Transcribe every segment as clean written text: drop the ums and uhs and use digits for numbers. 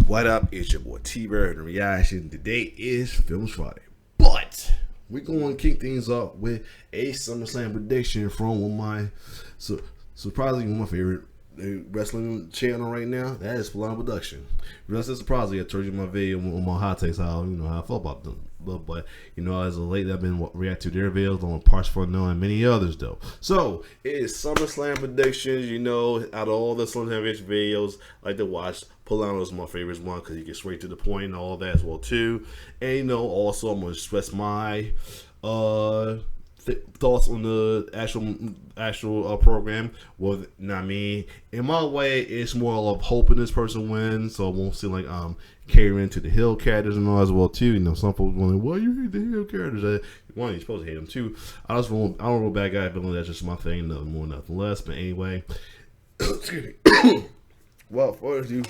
What up? It's your boy T-Bird and Reaction. Today is Films Friday, but we're going to kick things off with a SummerSlam prediction from one of my, surprisingly, one of my favorite wrestling channel right now. That is Pllana Production. That's surprisingly, I told you in my video on my hot takes how I felt about them. But as of late, I've been reacting to their videos on Parts for Unknown and many others though. So it is SummerSlam predictions. Out of all the SummerSlam videos, I like to watch. Pllana is my favorite one because he gets straight to the point and all that as well too. And also I'm gonna express my thoughts on the actual program. Well, not me. In my way, it's more of hoping this person wins, so I won't seem like catering to the heel characters and all as well too. Some folks wondering why you hate the heel characters. One, you're supposed to hate them too. I don't roll bad guy feeling. That's just my thing. Nothing more, nothing less. But anyway, excuse me. Well, for you,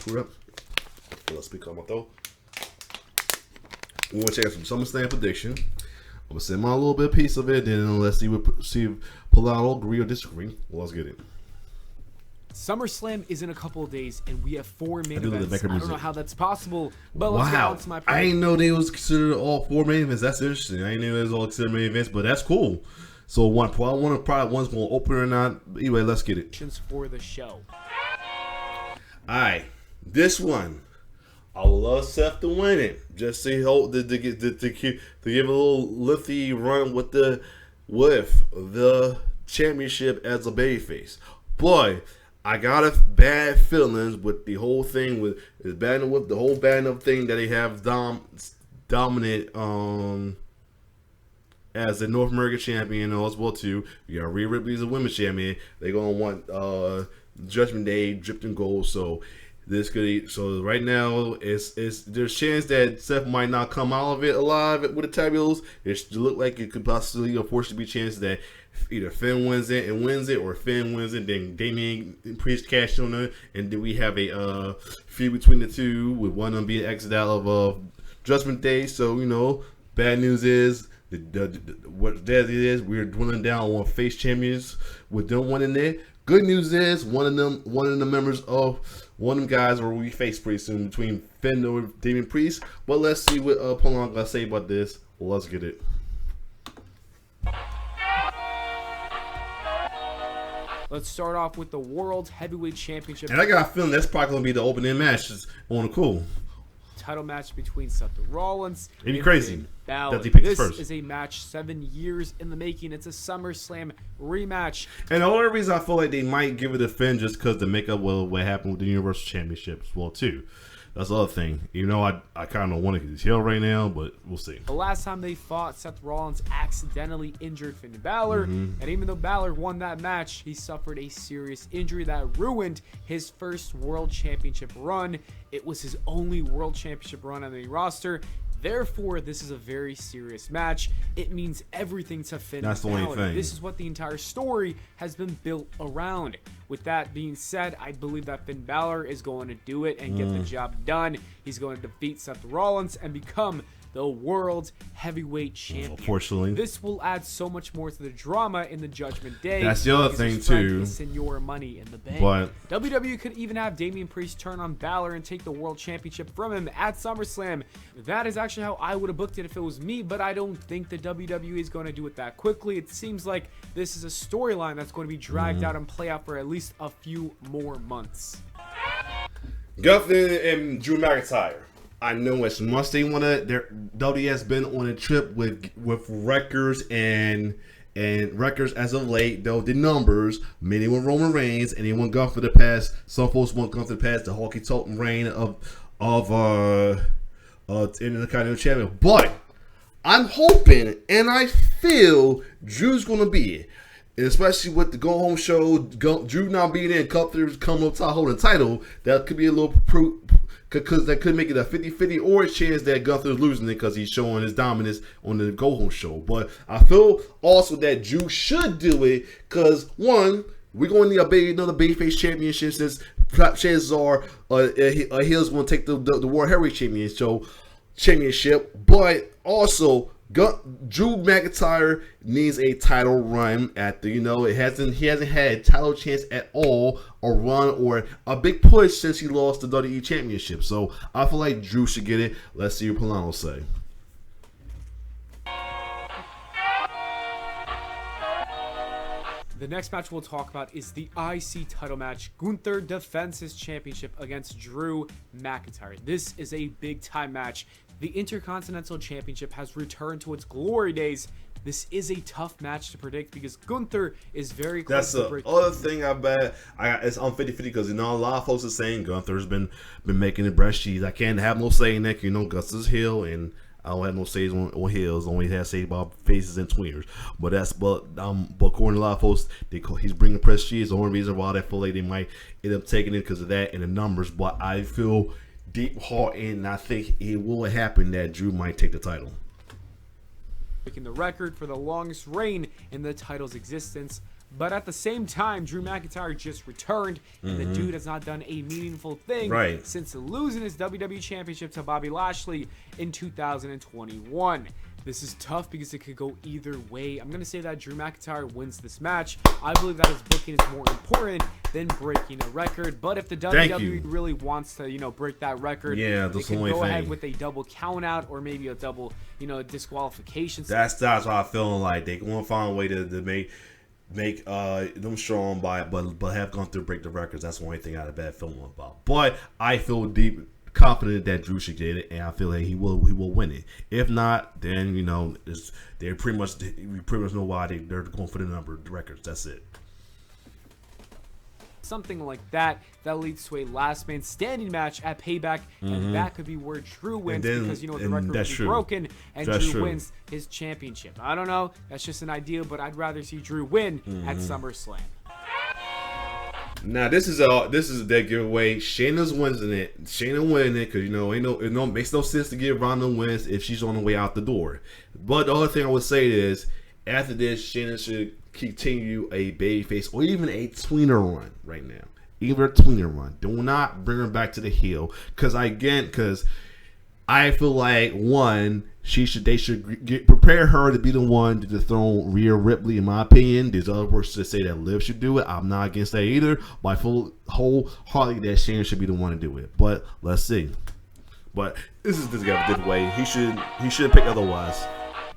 let's speak on my throat. We want to check out some SummerSlam prediction. I'm gonna send my little bit piece of it, then let's see if Pllana will agree or disagree. Well, let's get it. SummerSlam is in a couple of days, and we have 4 main events. I don't know how that's possible, but let's get on to my I didn't know they was considered all 4 main events. That's interesting. I didn't know they was all considered main events, but that's cool. So one's going to open or not. Anyway, let's get it. For the show. All right, this one. I would love Seth to win it, just to give a little lengthy run with the championship as a babyface. Boy, I got a bad feelings with the whole thing with the whole bad enough thing that they have dominant as the North American champion as well too. You got Rhea Ripley as a women's champion. They're gonna want Judgment Day dripped in gold. So right now there's a chance that Seth might not come out of it alive with the tabulas. It look like it could possibly, unfortunately, be a chance that either Finn wins it, or Finn wins it, then Damian Priest cash on it, and then we have a feud between the two with one of them being exited out of Judgment Day. So bad news is what that is, we're dwindling down on face champions with them winning it. Good news is one of the members of one of them guys will be faced pretty soon between Finn or Damian Priest. But let's see what Pllana got to say about this. Let's get it. Let's start off with the World Heavyweight Championship. And I got a feeling that's probably going to be the opening match on the cool title match between Seth Rollins and Finn crazy Balor. that they picked this first. Is a match 7 years in the making. It's a SummerSlam rematch. And the only reason I feel like they might give it to Finn just because to make up what happened with the Universal Championship as well too. That's the other thing. I kind of want to get his heel right now, but we'll see. The last time they fought, Seth Rollins accidentally injured Finn Balor. And even though Balor won that match, he suffered a serious injury that ruined his first World Championship run. It was his only World Championship run on the roster. Therefore, this is a very serious match. It means everything to Finn Balor. That's the only thing. This is what the entire story has been built around. With that being said, I believe that Finn Balor is going to do it and get the job done. He's going to defeat Seth Rollins and become the World Heavyweight Champion. Unfortunately, this will add so much more to the drama in the Judgment Day. That's the other thing too. Senor Money in the Bank. But WWE could even have Damian Priest turn on Balor and take the World Championship from him at SummerSlam. That is actually how I would have booked it if it was me, but I don't think the WWE is going to do it that quickly. It seems like this is a storyline that's going to be dragged out and play out for at least a few more months. Guthrie and Drew McIntyre. I know as much they want to. WWE has been on a trip with records and records as of late. Though the numbers, many want Roman Reigns and they want Guthrie to pass. Some folks want Guthrie to pass the Hulky Totem reign of Intercontinental Champion. But I'm hoping and I feel Drew's going to be it. And especially with the go home show, Drew now being in, Guthrie coming up top holding the title. That could be a little proof. Because that could make it a 50-50 or a chance that Guthrie's losing it because he's showing his dominance on the Go Home show. But I feel also that Drew should do it because, one, we're going to need another babyface championship since chances are heel's going to take the World Heavyweight Championship. But also, Drew McIntyre needs a title run at the, he hasn't had a title chance at all, or run, or a big push since he lost the WWE Championship. So I feel like Drew should get it. Let's see what Pllana will say. The next match we'll talk about is the IC title match. Gunther defends his championship against Drew McIntyre. This is a big time match. The Intercontinental Championship has returned to its glory days. This is a tough match to predict because Gunther is very close to breaking. That's the other thing I bet. It's on 50-50 because, a lot of folks are saying Gunther's been making the breast cheese. I can't have no say in that. Gunther's heel, and I don't have no say on heels. Only have say about faces and tweeners. But according to a lot of folks, he's bringing prestige. The only reason why they feel like they might end up taking it because of that and the numbers. But I feel deep heart in, and I think it will happen that Drew might take the title. Breaking the record for the longest reign in the title's existence. But at the same time, Drew McIntyre just returned, and the dude has not done a meaningful thing since losing his WWE Championship to Bobby Lashley in 2021. This is tough because it could go either way. I'm going to say that Drew McIntyre wins this match. I believe that his booking is more important than breaking a record. But if the WWE really wants to, break that record, they can go ahead with a double count out or maybe a double, disqualification. That's why I'm feeling like they're going to find a way to make them strong but have gone through break the records. That's the only thing I had a bad feeling about. But I feel deep confident that Drew should get it, and I feel like he will win it. If not, then we pretty much know why they're going for the number of records. That's it. Something like that leads to a last man standing match at Payback, and that could be where Drew wins because the record will be broken and Drew wins his championship. I don't know, that's just an idea, but I'd rather see Drew win at SummerSlam. Now this is a dead giveaway. Shayna's winning it. Shayna winning it because it makes no sense to give Ronda wins if she's on the way out the door. But the other thing I would say is after this, Shayna should continue a babyface or even a tweener run right now. Even a tweener run. Do not bring her back to the heel because I feel like they should prepare her to be the one to dethrone Rhea Ripley. In my opinion, there's other words to say that Liv should do it. I'm not against that either, but I feel wholeheartedly that Shane should be the one to do it. But let's see. But this guy a different way. He should pick otherwise.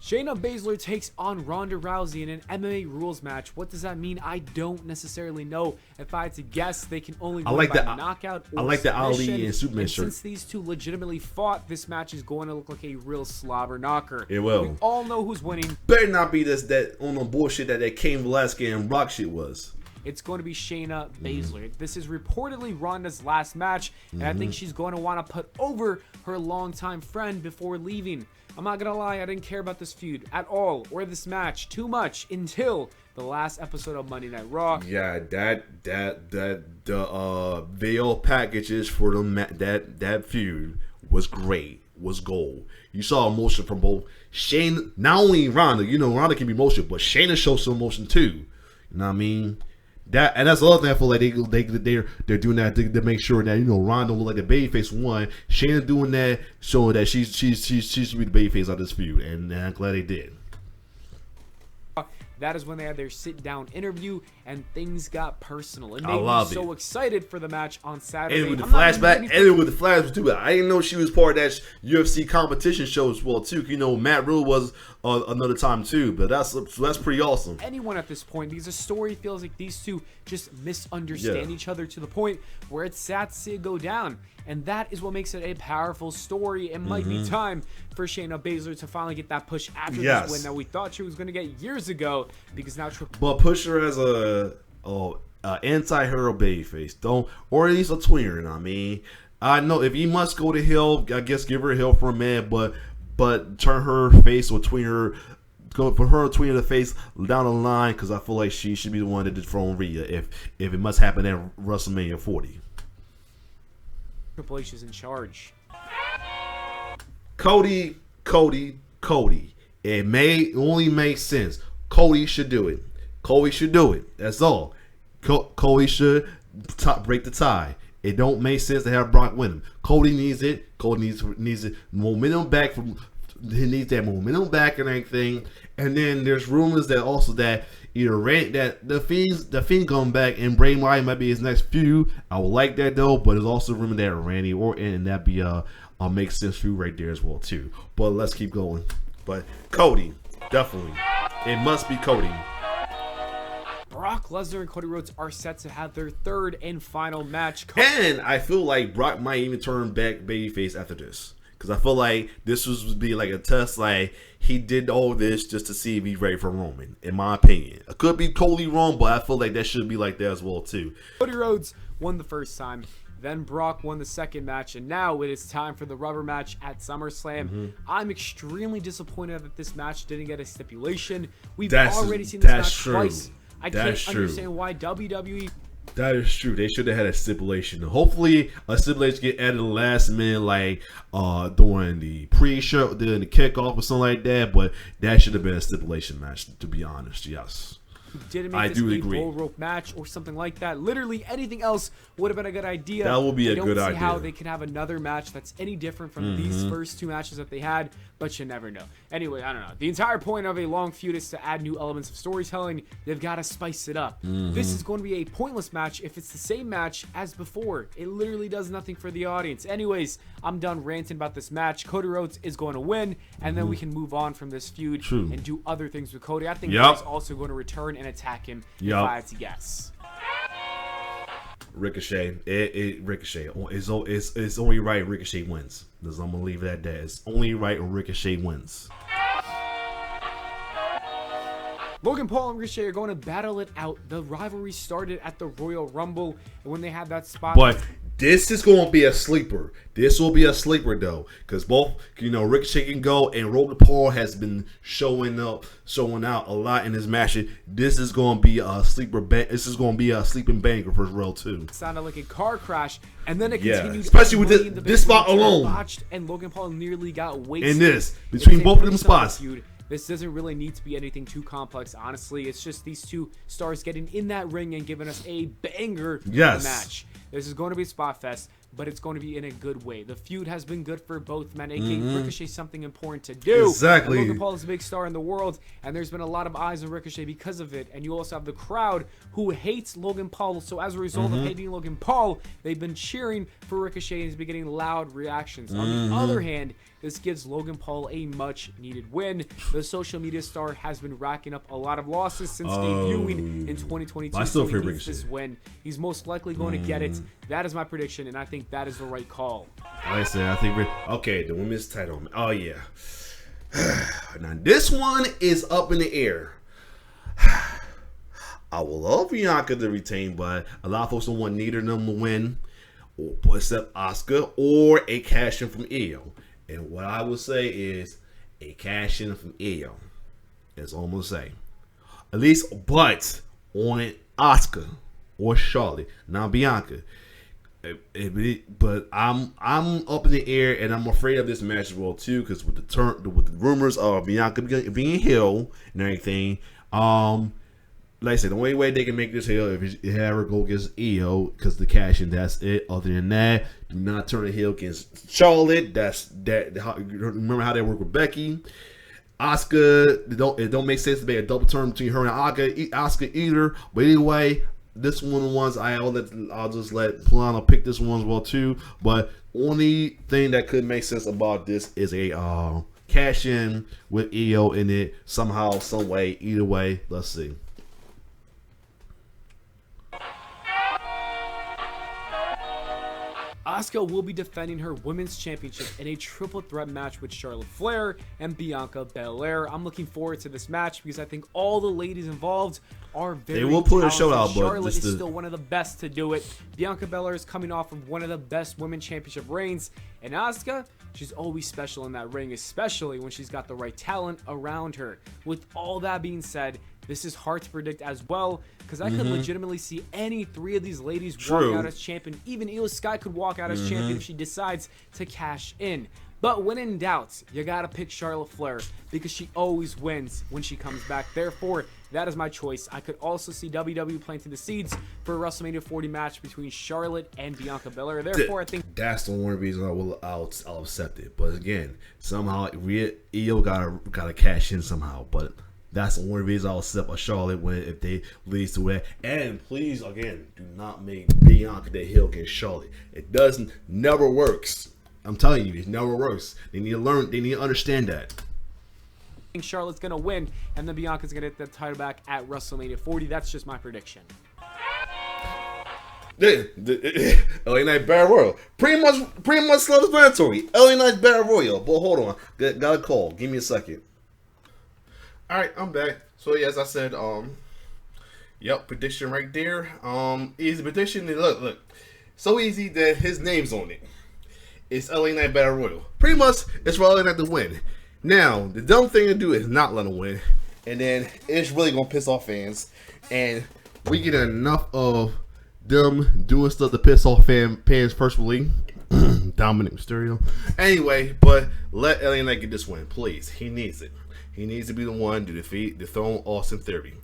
Shayna Baszler takes on Ronda Rousey in an MMA rules match. What does that mean? I don't necessarily know. If I had to guess, they can only win by knockout or I like the submission. Ali and Superman shirt. Since these two legitimately fought, this match is going to look like a real slobber knocker. It will. We all know who's winning. Better not be that on the bullshit that Cain Velasquez and Rock shit was. It's going to be Shayna Baszler. This is reportedly Ronda's last match, and I think she's going to want to put over her longtime friend before leaving. I'm not gonna lie, I didn't care about this feud at all or this match too much until the last episode of Monday Night Raw. Yeah, the veil packages for that feud was great, was gold. You saw emotion from both Shayna, not only Ronda. Ronda can be emotional, but Shayna shows some emotion too. You know what I mean? That's the other thing I feel like they're doing that to make sure that Ronda look like the babyface one. Shayna doing that, showing that she should be the babyface of this feud, and I'm glad they did. That is when they had their sit-down interview, and things got personal. It made me so excited for the match on Saturday. And with the flashback too. I didn't know she was part of that UFC competition show as well too. Matt Riddle was another time too, but that's pretty awesome. Anyone at this point, because the story feels like these two just misunderstand each other to the point where it's sad to see it go down. And that is what makes it a powerful story. It might be time for Shayna Baszler to finally get that push after this win that we thought she was going to get years ago, because now but push her as a anti-hero babyface, or at least a tweener. You know what I mean? I know if you must go to heel, I guess give her a heel for a man, but turn her face or tweener. Go for her tweener the face down the line, because I feel like she should be the one to dethrone Rhea if it must happen at WrestleMania 40. Triple H is in charge. Cody. It may only make sense. Cody should do it. That's all. Cody should break the tie. It don't make sense to have Brock win him. Cody needs it. Cody needs it momentum back he needs that momentum back and everything. And then there's rumors that also that either that the Fiend come back and Bray Wyatt might be his next feud. I would like that though, but there's also rumor that Randy Orton, and that'd be a makes sense feud right there as well too. But let's keep going. But Cody, definitely, it must be Cody. Brock Lesnar and Cody Rhodes are set to have their third and final match. And I feel like Brock might even turn back babyface after this. Because I feel like this would be like a test. Like, he did all this just to see if he's ready for Roman, in my opinion. I could be totally wrong, but I feel like that should be like that as well, too. Cody Rhodes won the first time. Then Brock won the second match, and now it is time for the rubber match at SummerSlam. I'm extremely disappointed that this match didn't get a stipulation. We've already seen this match twice. I can't understand why WWE... That is true. They should have had a stipulation. Hopefully, a stipulation get added last minute, like during the pre-show, during the kickoff or something like that. But that should have been a stipulation match, to be honest. Yes. Didn't make this a bull rope match or something like that. Literally anything else would have been a good idea. That would be a good idea. I don't see how they can have another match that's any different from these first two matches that they had, but you never know. Anyway, I don't know. The entire point of a long feud is to add new elements of storytelling. They've got to spice it up. This is going to be a pointless match if it's the same match as before. It literally does nothing for the audience. Anyways, I'm done ranting about this match. Cody Rhodes is going to win, and then we can move on from this feud and do other things with Cody. I think Ray's also going to return and attack him if I had to guess. Ricochet. Ricochet. It's only right Ricochet wins. I'm going to leave it at that. It's only right Ricochet wins. Logan Paul and Ricochet are going to battle it out. The rivalry started at the Royal Rumble, and when they had that spot... But this is going to be a sleeper. This will be a sleeper, though, because both, Ricochet can go, and Logan Paul has been showing out a lot in his matches. This is going to be a sleeper. This is going to be a sleeping banger for real, too. It sounded like a car crash, and then it continued. Especially with this spot alone. Botched, and Logan Paul nearly got wasted. In this, between both of them spots. This doesn't really need to be anything too complex, honestly. It's just these two stars getting in that ring and giving us a banger match. This is going to be a spot fest, but it's going to be in a good way. The feud has been good for both men. It gave Ricochet something important to do. Exactly. And Logan Paul is a big star in the world, and there's been a lot of eyes on Ricochet because of it. And you also have the crowd who hates Logan Paul. So as a result of hating Logan Paul, they've been cheering for Ricochet and he's been getting loud reactions. On the other hand, this gives Logan Paul a much-needed win. The social media star has been racking up a lot of losses since debuting in 2022. I still feel Ricochet. This win, he's most likely going to get it. That is my prediction, and I think that is the right call. Like I said, I think the women's title. Oh yeah. Now this one is up in the air. I would love Bianca to retain, but a lot of folks don't want neither of them to win, except Asuka, or a cash in from Io. And what I would say is a cash in from Io. That's all I'm gonna say. At least, but on Asuka or Charlotte, not Bianca. But I'm up in the air, and I'm afraid of this match as well too, because with the rumors of Bianca being heel and everything, like I said, the only way they can make this heel if you have her go against Io, because the cash in, that's it. Other than that, do not turn a heel against Charlotte. Remember how they work with Becky. Asuka, it don't make sense to make a double turn between her and Asuka either. But anyway, this one of the ones I'll just let Pllana pick this one as well too. But only thing that could make sense about this is a cash in with Io in it somehow, some way. Either way, let's see. Asuka will be defending her women's championship in a triple threat match with Charlotte Flair and Bianca Belair. I'm looking forward to this match because I think all the ladies involved are very They will put talented. a show out, but Charlotte is still one of the best to do it. Bianca Belair is coming off of one of the best women's championship reigns, and Asuka, she's always special in that ring, especially when she's got the right talent around her. With all that being said, this is hard to predict as well, because I could legitimately see any three of these ladies walk out as champion. Even Io Sky could walk out as champion if she decides to cash in. But when in doubt, you gotta pick Charlotte Flair, because she always wins when she comes back. Therefore, that is my choice. I could also see WWE planting the seeds for a WrestleMania 40 match between Charlotte and Bianca Belair. Therefore, I think That's the only reason I'll accept it. But again, somehow EO gotta cash in somehow. But that's the only reason I'll accept a Charlotte win if they leads to that. And please, again, do not make Bianca the heel against Charlotte. It doesn't never works. I'm telling you, it never works. They need to learn. They need to understand that. Charlotte's gonna win, and then Bianca's gonna get the title back at WrestleMania 40. That's just my prediction. The LA Knight Battle Royal. Pretty much self-explanatory. LA Knight Battle Royal. But hold on. Got a call. Give me a second. Alright, I'm back. So yeah, as I said, yep, prediction right there. Easy prediction. Look. So easy that his name's on it. It's LA Knight Battle Royal. Pretty much it's for LA Knight to win. Now, the dumb thing to do is not let him win. And then it's really gonna piss off fans. And we get enough of them doing stuff to piss off fans personally. Dominic Mysterio. Anyway, but let LA Knight get this win, please. He needs it. He needs to be the one to dethrone Austin Theory.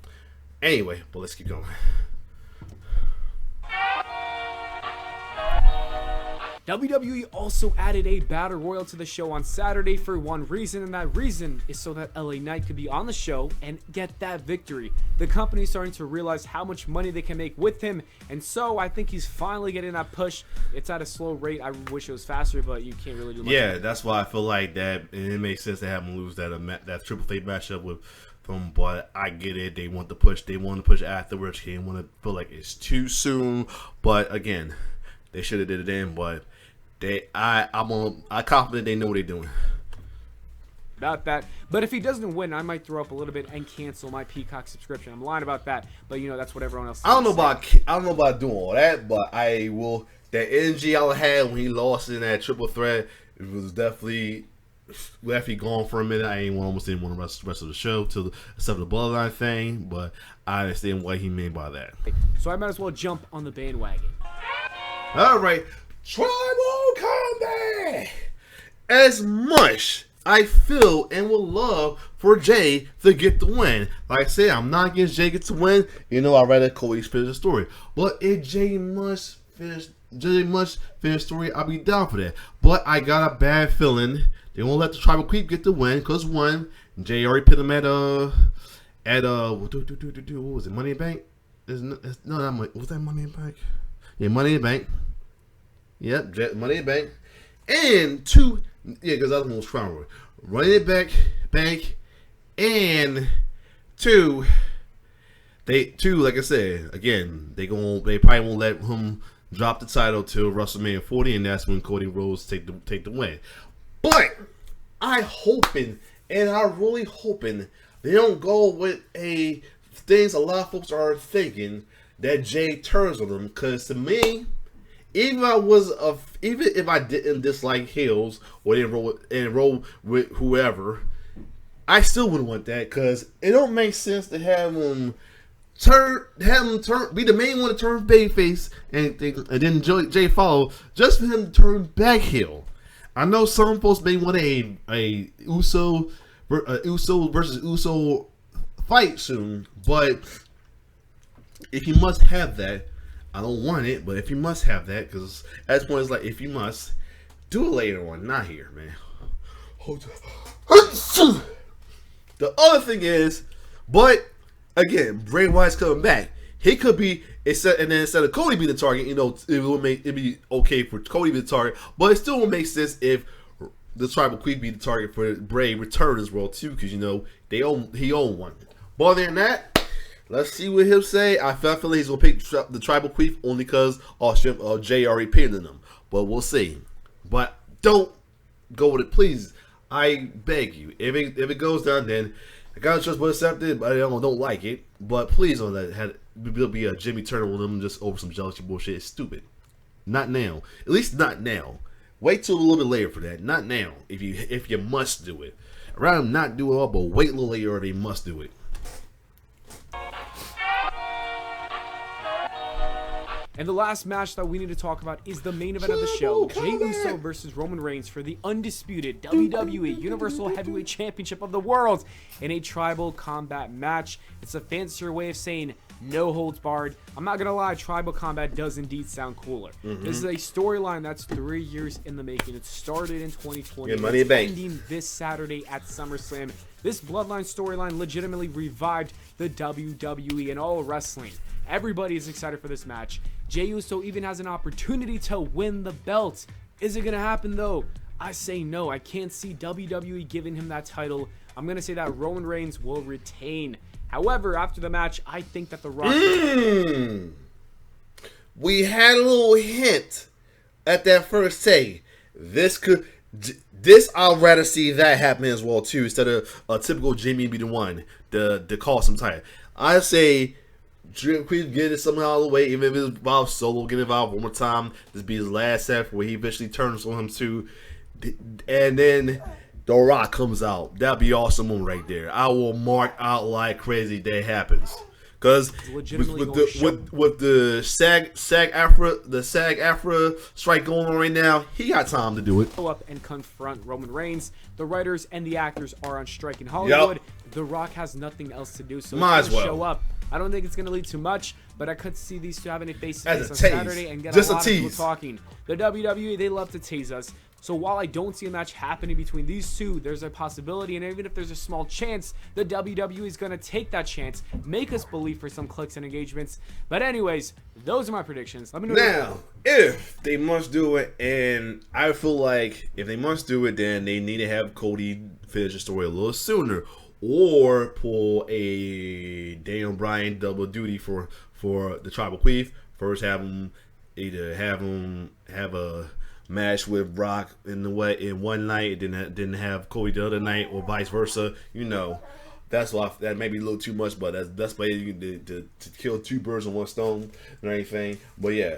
Anyway, but let's keep going. WWE also added a Battle Royal to the show on Saturday for one reason, and that reason is so that LA Knight could be on the show and get that victory. The company is starting to realize how much money they can make with him, and so I think he's finally getting that push. It's at a slow rate. I wish it was faster, but you can't really do much. Yeah, that's why I feel like that, and it makes sense to have him lose that triple threat matchup with them. But I get it. They want to push. They want to push afterwards. They want to feel like it's too soon. But again, they should have did it then. But I'm confident they know what they're doing about that. But if he doesn't win, I might throw up a little bit and cancel my Peacock subscription. I'm lying about that, but you know that's what everyone else. I don't know about doing all that, but I will. That energy I had when he lost in that triple threat, it was definitely gone for a minute. I almost didn't want the rest of the show except the bloodline thing, but I understand what he meant by that. So I might as well jump on the bandwagon. All right. Tribal Combat! As much I feel and would love for Jay to get the win. Like I said, I'm not against Jay get to win. You know, I'd rather Cody finish the story. But if Jay must finish the story, I'll be down for that. But I got a bad feeling they won't let the Tribal Creep get the win. Because one, Jay already put him at what was it, Money in the Bank? Was that Money in the Bank? Yeah, Money in the Bank. Yep, Money in the Bank. And two, because that one was Crown Money in the Bank, and two, like I said, again, they probably won't let him drop the title till WrestleMania 40, and that's when Cody Rhodes take the win. But I really hoping they don't go with things a lot of folks are thinking that Jay turns on them, because to me, even if I didn't dislike heels or didn't roll with whoever, I still wouldn't want that, because it don't make sense to have him be the main one to turn babyface and then Jay follow just for him to turn back heel. I know some folks may want a Uso versus Uso fight soon, but if you must have that, I don't want it, but if you must have that, because at this point it's like, if you must, do it later on, not here, man. The other thing is, but again, Bray Wyatt's coming back. He could be instead of Cody being the target, you know, it'd be okay for Cody to be the target, but it still would make sense if the Tribal Queen be the target for Bray return as well too, because you know he owned one. But other than that, let's see what he'll say. I feel like he's gonna pick the Tribal Queen only because Jay already pinned him. But we'll see. But don't go with it, please. I beg you. If it goes down, then I gotta trust but accepted. But I don't like it. But please don't let it be a Jimmy Turner with them just over some jealousy bullshit. It's stupid. Not now. At least not now. Wait till a little bit later for that. Not now. If you must do it. I'd rather not do it all, but wait a little later if they must do it. And the last match that we need to talk about is the main event of the show. Jey Uso versus Roman Reigns for the undisputed WWE Universal Heavyweight Championship of the world in a tribal combat match. It's a fancier way of saying no holds barred. I'm not gonna lie, tribal combat does indeed sound cooler. This is a storyline that's 3 years in the making. It started in 2020. Get money bank. Ending this Saturday at SummerSlam. This bloodline storyline legitimately revived the WWE and all wrestling. Everybody is excited for this match. Jey Uso even has an opportunity to win the belt. Is it gonna happen though? I say no. I can't see WWE giving him that title. I'm gonna say that Roman Reigns will retain. However, after the match, I think that The Rock... We had a little hint at that first say. This I'd rather see that happen as well too, instead of a typical Jimmy be the one to call some title. I say Creed get it somehow out of the way, even if it's involved Solo, get involved one more time. This be his last set where he eventually turns on him too, and then The Rock comes out. That'd be awesome one right there. I will mark out like crazy that happens. Because with the SAG AFTRA strike going on right now, he got time to do it. Go up and confront Roman Reigns. The writers and the actors are on strike in Hollywood. The Rock has nothing else to do, so might he's as well show up. I don't think it's going to lead to much, but I could see these two having a face-to-face on tease. Saturday and get Just a lot a of people tease. talking. The WWE, they love to tease us. So while I don't see a match happening between these two, there's a possibility, and even if there's a small chance, the WWE is going to take that chance, make us believe for some clicks and engagements. But anyways, those are my predictions. Let me know. Now, if they must do it, and I feel like if they must do it, then they need to have Cody finish the story a little sooner, or pull a Daniel Bryan double duty for the Tribal Chief. First, have him have a match with Brock in one night, didn't have Cody the other night, or vice versa. You know, that's why that may be a little too much, but that's why you to kill two birds with one stone or anything. But yeah,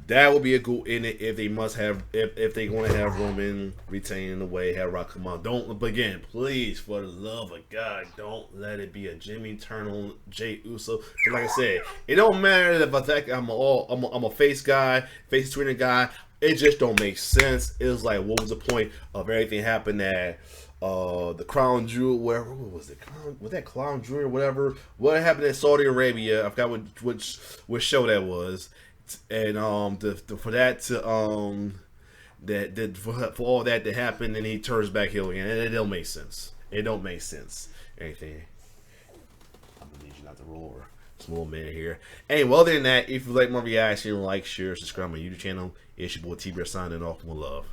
that would be a cool in it if they must have if they want to have Roman retain in the way, have Rock come out. Don't, but again, please, for the love of God, don't let it be a Jimmy Turner, Jey Uso. 'Cause like I said, it don't matter if I think I'm a face guy, face Twitter guy. It just don't make sense. It was like, what was the point of everything happened at the Crown Jewel? Where was it? Was that Crown Jewel or whatever? What happened in Saudi Arabia? I forgot which show that was. And for that to for all that to happen, and he turns back heel again, and it don't make sense. It don't make sense. Anything. I'm gonna need you not to roll over. Small man here. Anyway, other than that, if you like my reaction, like, share, subscribe to my YouTube channel. It's your boy T-Bear signing off. With love.